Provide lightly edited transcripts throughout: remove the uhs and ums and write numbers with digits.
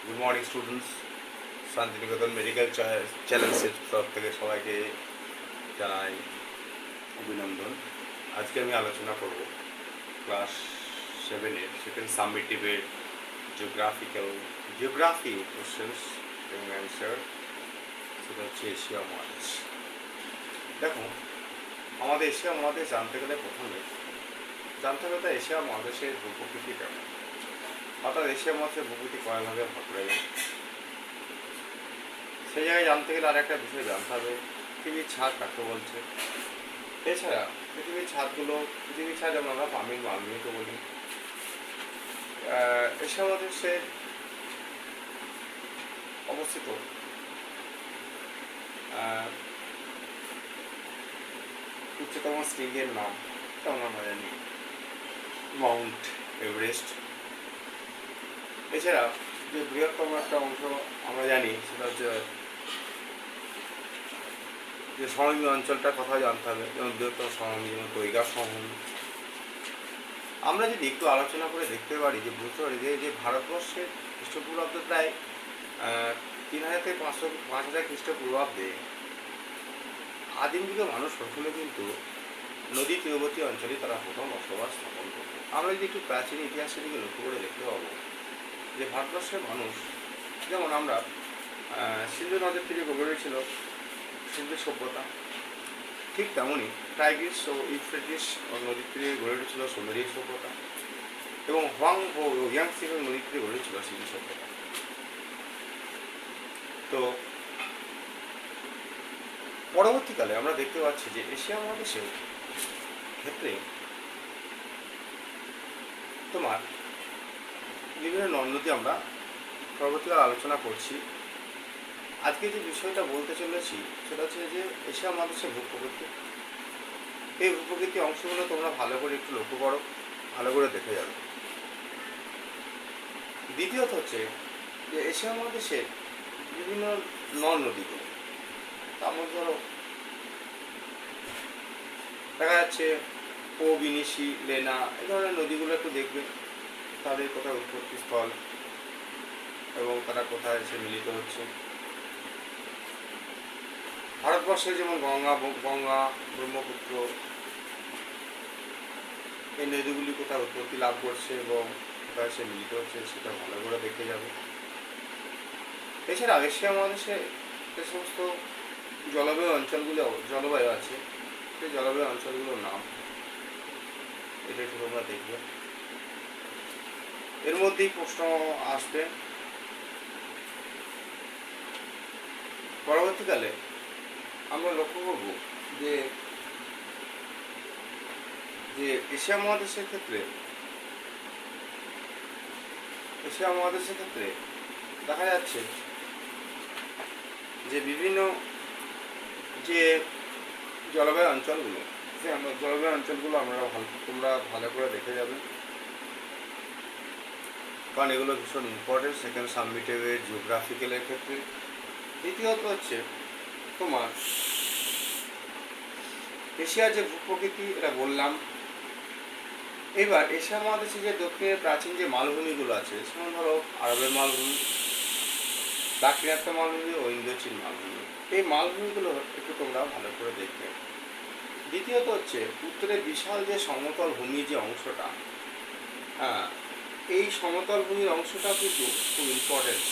Good morning students, Shantiniketan medical চ্যালেঞ্জের তরফ থেকে সবাইকে জানাই অভিনন্দন। আজকে আমি আলোচনা করব ক্লাস 7-এর সেকেন্ড সাবমিটিভের জিওগ্রাফি কোশ্চেন্স এবং অ্যান্সার। সেটা হচ্ছে এশিয়া মহাদেশ। দেখো, আমাদের এশিয়া মহাদেশ জানতে গেলে প্রথমে জানতে হবে এশিয়া মহাদেশের ভূপ্রকৃতি কেমন, অর্থাৎ এশিয়া মহাদেশের ভূপ্রকৃতি কয় ভাগে ভাগ করা যায়। সেই জায়গায় জানতে গেলে আর একটা বিষয় জানতে হবে, পৃথিবীর ছাদ কাকে বলছে। এছাড়া পৃথিবীর ছাদ যেমন আমরা পামির মালভূমিকে বলি। এশিয়া মহাদেশে অবস্থিত উচ্চতম শৃঙ্গের নাম তেমন আমরা জানি মাউন্ট এভারেস্ট। এছাড়া যে বৃহত্তম একটা অংশ আমরা জানি সেটা হচ্ছে যে সমভূমি অঞ্চলটার কথা জানতে হবে, যেমন বৃহত্তম সমভূমি যেমন তৈগা সমভূমি। আমরা যদি একটু আলোচনা করে দেখতে পারি যে বুঝতে পারি যে ভারতবর্ষের খ্রিস্টপূর্বাব্দে প্রায় 3000 থেকে 5000 খ্রিস্টপূর্বাব্দে আদিম যুগে মানুষ প্রথমে কিন্তু নদী তীরবর্তী অঞ্চলে তারা প্রথম বসবাস স্থাপন করত। আমরা যদি একটু প্রাচীন ইতিহাসের দিকে লক্ষ্য করে দেখতে পাবো যে ভারতবর্ষের মানুষ, যেমন আমরা সিন্ধু নদের তীরে গড়ে উঠেছিল সিন্ধু সভ্যতা, ঠিক তেমনই টাইগ্রিস ও ইউফ্রেটিস নদীর তীরে গড়ে উঠেছিল সুমেরীয় সভ্যতা, এবং হোয়াং ও ইয়াংসি নদীর তীরে গড়ে উঠেছিল সিন্ধু সভ্যতা। তো পরবর্তীকালে আমরা দেখতে পাচ্ছি যে এশিয়া মহাদেশের ক্ষেত্রে তোমার বিভিন্ন নদ-নদী আমরা পরবর্তীকালে আলোচনা করছি। আজকে যে বিষয়টা বলতে চলেছি সেটা হচ্ছে যে এশিয়া মহাদেশের ভূপ্রকৃতি। এই ভূপ্রকৃতি অংশগুলো তোমরা ভালো করে একটু লক্ষ্য করো, ভালো করে দেখে যাবে। দ্বিতীয়ত হচ্ছে যে এশিয়া মহাদেশের বিভিন্ন নদ-নদীগুলো, তার মধ্যে ধরো দেখা যাচ্ছে পো, বিনিশি, লেনা, এই ধরনের নদীগুলো একটু দেখবে, তাদের কোথায় উৎপত্তি স্থল এবং তারা কোথায় এসে মিলিত হচ্ছে। ভারতবর্ষে যেমন গঙ্গা, ব্রহ্মপুত্র, এই নদীগুলি কোথায় উৎপত্তি লাভ করছে এবং কোথায় এসে মিলিত হচ্ছে সেটা ভালো করে দেখে যাবে। এছাড়া এশিয়া মহাদেশে যে সমস্ত জলবায়ু আছে, সেই জলবায়ু অঞ্চলগুলোর নাম এটা একটু তোমরা দেখবে। এর মধ্যেই প্রশ্ন আসবে। পরবর্তীকালে আমরা লক্ষ্য করব যে এশিয়া মহাদেশের ক্ষেত্রে দেখা যাচ্ছে যে বিভিন্ন যে জলবায়ু অঞ্চলগুলো, তোমরা ভালো করে দেখে যাবে, কারণ এগুলো ভীষণ ইম্পর্টেন্ট সেকেন্ড সাবমিটিভের জিওগ্রাফিক্যালের ক্ষেত্রে। দ্বিতীয়ত হচ্ছে তোমার এশিয়ার যে ভূপ্রকৃতি এটা বললাম। এবার এশিয়া মহাদেশে যে দক্ষিণের প্রাচীন যে মালভূমিগুলো আছে, যেমন ধরো আরবের মালভূমি, দাক্ষিণাত্য মালভূমি ও ইন্দোচীন মালভূমি, এই মালভূমিগুলো একটু তোমরা ভালো করে দেখবে। দ্বিতীয়ত হচ্ছে উত্তরে বিশাল যে সমতল ভূমি যে অংশটা, এই সমতল ভূমির অংশটা কিন্তু খুব ইম্পর্টেন্ট।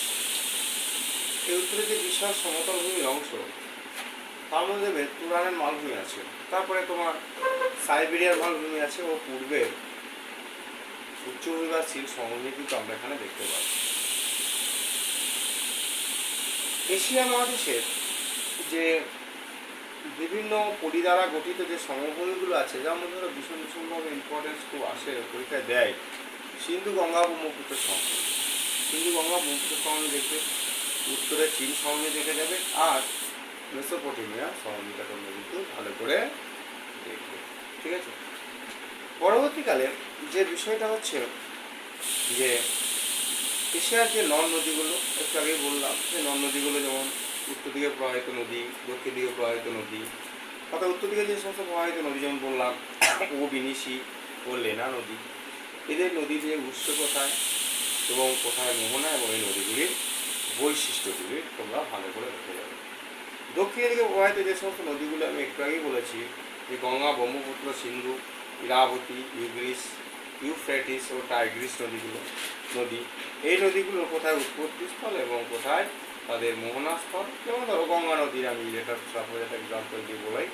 এই উত্তরে যে বিশাল সমতল ভূমির অংশ, তার মধ্যে তুরানের মালভূমি আছে, তারপরে তোমার সাইবেরিয়ার মালভূমি আছে ও পূর্বের উচ্চভূমি বা শিল সমভূমি কিন্তু আমরা এখানে দেখতে পাই। এশিয়া মহাদেশের যে বিভিন্ন পলি দ্বারা গঠিত যে সমভূমিগুলো আছে, যার মধ্যে ধরো ভীষণভাবে ইম্পর্টেন্স খুব আসে, পরীক্ষায় দেয় সিন্ধু গঙ্গা ব্রহ্মপুত্র সমভূমি। সিন্ধু গঙ্গা ব্রহ্মপুত্র সমভূমি দেখবে, উত্তরে চীন সমভূমি দেখে যাবে, আর মেসোপটেমিয়া সমভূমিটা তোমরা কিন্তু ভালো করে দেখবে। ঠিক আছে। পরবর্তীকালে যে বিষয়টা হচ্ছে যে এশিয়ার যে নদীগুলো, একটু আগেই বললাম যে নদীগুলো যেমন উত্তর দিকে প্রবাহিত নদী, দক্ষিণ দিকে প্রবাহিত নদী, অর্থাৎ উত্তর দিকে যে সমস্ত প্রবাহিত নদী যেমন বললাম ও, বিনিশি ও লেনা নদী, এদের নদী দিয়ে উৎস কোথায়, এবং কোথায় মোহনা এবং এই নদীগুলির বৈশিষ্ট্যগুলি তোমরা ভালো করে দেখে যাবে। দক্ষিণের দিকে প্রবাহিত যে সমস্ত নদীগুলো আমি একটু আগেই বলেছি, যে গঙ্গা, ব্রহ্মপুত্র, সিন্ধু, ইরাবতী, ইউফ্রেটিস ও টাইগ্রিস নদী, এই নদীগুলোর কোথায় উৎপত্তিস্থল এবং কোথায় তাদের মোহনাস্থল। যেমন ধরো গঙ্গা নদীর, আমি এটা সাপোজ একটা এক্সাম্পল দিয়ে বলাই,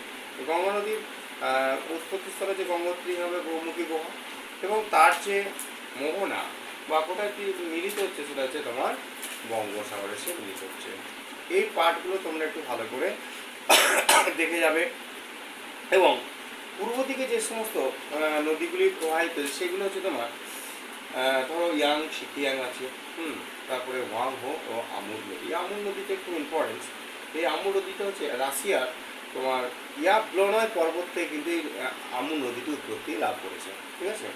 গঙ্গা নদীর উৎপত্তিস্থলে যে গঙ্গোত্রী হবে বহুমুখী গুহা, এবং তার যে মোহনা বা কোথায় কি মিলিত হচ্ছে সেটা হচ্ছে তোমার বঙ্গোসাগরে সে মিলিত হচ্ছে। এই পার্টগুলো তোমরা একটু ভালো করে দেখে যাবে। এবং পূর্ব দিকে যে সমস্ত নদীগুলি প্রবাহিত সেগুলো হচ্ছে তোমার ধরো সিকিয়াং আছে, তারপরে ওয়াংহো ও আমুর নদী। আমুর নদীতে খুব ইম্পর্টেন্স। এই আমুর নদীটা হচ্ছে রাশিয়ার তোমার ইয়াবলনয় পর্বত থেকে কিন্তু এই আমুর নদীটি উৎপত্তি লাভ করেছে, ঠিক আছে।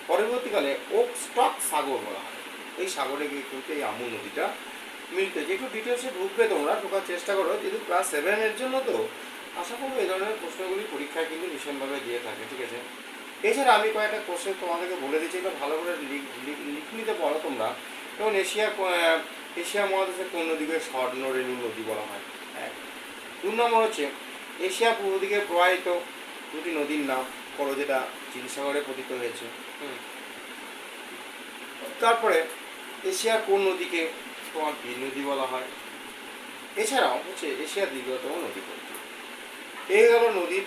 পরবর্তীকালে ওকস্টক সাগর বলা হয়, এই সাগরে গিয়ে কিন্তু এই আমুর নদীটা মিলিত হয়েছে। একটু ডিটেলসে ঢুকবে, তোমরা ঢোকার চেষ্টা করো, যেহেতু ক্লাস 7-এর জন্য তো আশা করবো এই ধরনের প্রশ্নগুলি পরীক্ষায় কিন্তু ভীষণভাবে দিয়ে থাকে, ঠিক আছে। এছাড়া আমি কয়েকটা কোশ্চেন তোমাদেরকে বলে দিচ্ছি, এটা ভালো করে লিখে নিতে পারো তোমরা। যেমন এশিয়া মহাদেশের কোন নদীকে স্বর্ণরেণু নদী বলা হয়? 2 নম্বর হচ্ছে এশিয়া পূর্ব দিকে প্রবাহিত দুটি নদীর নাম করো, যেটা চীন সাগরে পতিত হয়েছে। তারপরে এশিয়ার কোন নদীকে তোমার বীর নদী বলা হয়? এছাড়াও হচ্ছে এশিয়ার দীর্ঘতম নদী কোনটি? এই গেল নদীর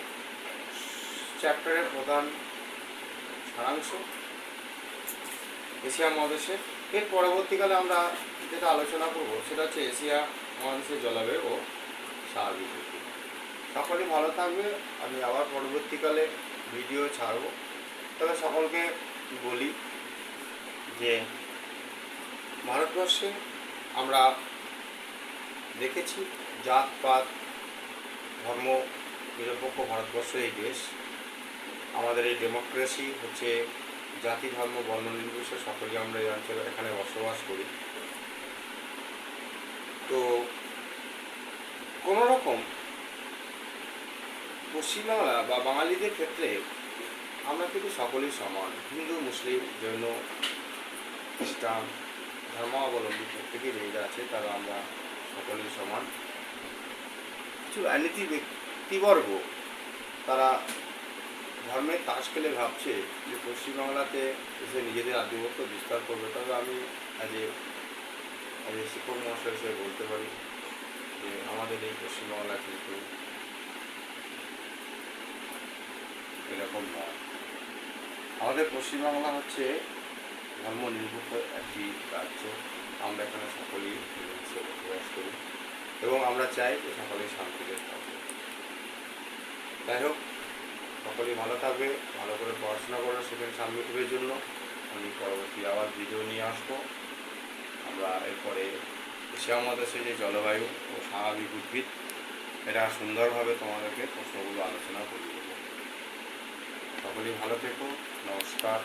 চ্যাপ্টারের প্রধান সারাংশ এশিয়া মহাদেশে। এর পরবর্তীকালে আমরা যেটা আলোচনা করব সেটা হচ্ছে এশিয়া মহাদেশের জলবায়ু ও স্বাভাবিক ঋতু। সকলে ভালো থাকবে, আমি আবার পরবর্তীকালে ভিডিও ছাড়ব। তবে সকলকে বলি যে ভারতবর্ষে আমরা দেখেছি জাতপাত ধর্ম নিরপেক্ষ ভারতবর্ষ এই দেশ। আমাদের এই ডেমোক্রেসি হচ্ছে জাতি ধর্ম বর্ণ নির্বিশেষে সকলে আমরা এই অঞ্চলে এখানে বসবাস করি। তো কোনো রকম পশ্চিমবাংলা বা বাঙালিদের ক্ষেত্রে আমরা কিন্তু সকলেই সমান, হিন্দু, মুসলিম, জৈন, খ্রিস্টান ধর্মাবলম্বী প্রত্যেকেই যেটা আছে তারা আমরা সকলেই সমান। কিছু রাজনীতি ব্যক্তিবর্গ তারা ধর্মের তাস খেলে ভাবছে যে পশ্চিমবাংলাতে এসে নিজেদের আধিপত্য বিস্তার করবে। তবে আমি আজ শিক্ষক মহাশয় হিসেবে বলতে পারি যে আমাদের এই পশ্চিমবাংলা কিন্তু এরকম নয়। আমাদের পশ্চিমবাংলা হচ্ছে ধর্ম নিরপেক্ষ একটি রাজ্য। আমরা এখানে সকলেই বসবাস করি এবং আমরা চাই যে সকলেই শান্তিতে থাকবে। যাই হোক, সকলেই ভালো থাকবে, ভালো করে পড়াশোনা করো সেকেন্ড সাবমিটের জন্য। আমি পরবর্তী আবার ভিডিও নিয়ে আসবো। আমরা এরপরে এশিয়া মহাদেশে যে জলবায়ু ও স্বাভাবিক উদ্ভিদ, এটা সুন্দরভাবে তোমাদেরকে প্রশ্নগুলো আলোচনা করে দেবো। সকলেই ভালো থেকো, নমস্কার।